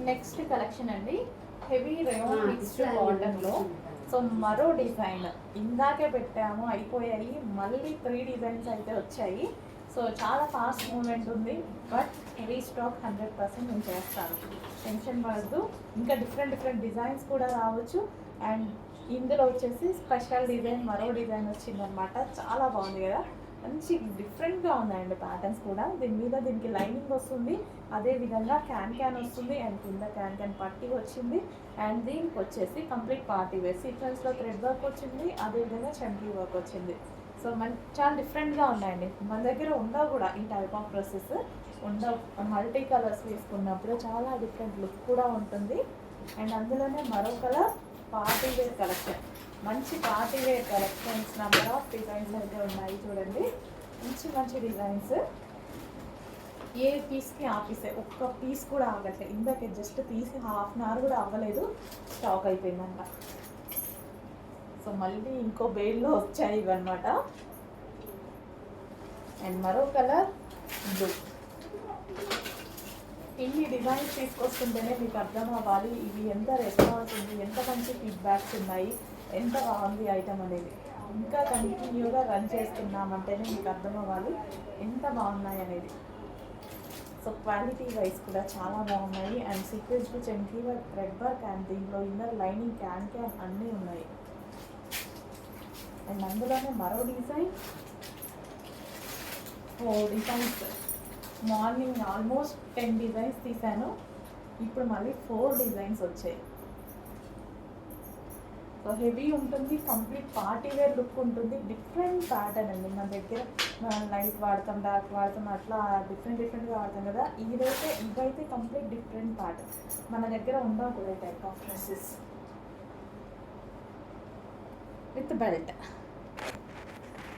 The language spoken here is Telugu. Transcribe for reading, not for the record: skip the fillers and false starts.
నెక్స్ట్ కలెక్షన్ అండి, హెవీ రేయాన్ మిక్స్డ్ కాటన్లో. సో మరో డిజైన్ ఇందాకే పెట్టాము, అయిపోయాయి. మళ్ళీ 3 డిజైన్స్ అయితే వచ్చాయి. సో చాలా ఫాస్ట్ మూమెంట్ ఉంది, బట్ రీస్టాక్ 100% నేను చేస్తాను, టెన్షన్ పడద్దు. ఇంకా డిఫరెంట్ డిజైన్స్ కూడా రావచ్చు. అండ్ ఇందులో వచ్చేసి స్పెషల్ డిజైన్, మరో డిజైన్ వచ్చిందనమాట. చాలా బాగుంది కదా, మంచి డిఫరెంట్గా ఉన్నాయండి ప్యాటర్న్స్ కూడా. దీనికి లైనింగ్ వస్తుంది, అదేవిధంగా క్యాన్ వస్తుంది, అండ్ కింద క్యాన్ పట్టి వచ్చింది. అండ్ దీనికి వచ్చేసి కంప్లీట్ పార్టీ వేర్ సీక్వెన్స్లో థ్రెడ్ వర్క్ వచ్చింది, అదేవిధంగా చంకీ వర్క్ వచ్చింది. సో చాలా డిఫరెంట్గా ఉన్నాయండి. మన దగ్గర ఉండవు కూడా ఈ టైప్ ఆఫ్ డ్రెస్సెస్, ఉండవు. మల్టీ కలర్స్ వేసుకున్నప్పుడు చాలా డిఫరెంట్ లుక్ కూడా ఉంటుంది. అండ్ అందులోనే మరో కలర్ పార్టీ వేర్ కలెక్షన్, మంచి party wear collections, number of designs అయితే ఉన్నాయి చూడండి. మంచి డిజైన్స్. ఏ పీస్కి ఆ పీసే, ఒక్క పీస్ కూడా ఆగట్లేదు. ఇందాక జస్ట్ తీసి హాఫ్ అన్ అవర్ కూడా అవ్వలేదు, స్టాక్ అయిపోయిందంట. సో మళ్ళీ ఇంకో బేల్లో వచ్చాయి ఇవన్నమాట. అండ్ మరో కలర్ బ్లూ. ఇన్ని డిజైన్స్ తీసుకొస్తుంటేనే మీకు అర్థం అవ్వాలి ఇవి ఎంత రెస్పాన్స్ ఉంది, ఎంత మంచి ఫీడ్బ్యాక్స్ ఉన్నాయి, ఎంత బాగుంది ఐటమ్ అనేది. ఇంకా కంటిన్యూగా రన్ చేస్తున్నామంటేనే మీకు అర్థం అవ్వాలి ఎంత బాగున్నాయి అనేది. సో క్వాలిటీ వైజ్ కూడా చాలా బాగున్నాయి. And sequence chunky work, thread work, and దీంట్లో ఇన్నర్ లైనింగ్ క్యాన్ అన్నీ ఉన్నాయి. అండ్ అందులోనే మరో design, 4 designs. Morning almost 10 designs తీసాను, ఇప్పుడు మళ్ళీ 4 డిజైన్స్ వచ్చాయి. సో హెవీ ఉంటుంది, కంప్లీట్ పార్టీ వేర్ లుక్ ఉంటుంది. డిఫరెంట్ ప్యాటర్న్ అండి. మన దగ్గర లైట్ వాడతాం, డార్క్ వాడతాం, అట్లా డిఫరెంట్గా వాడతాం కదా. ఇవైతే కంప్లీట్ డిఫరెంట్ ప్యాటర్న్. మన దగ్గర ఉండవు కూడా type of dresses with belt.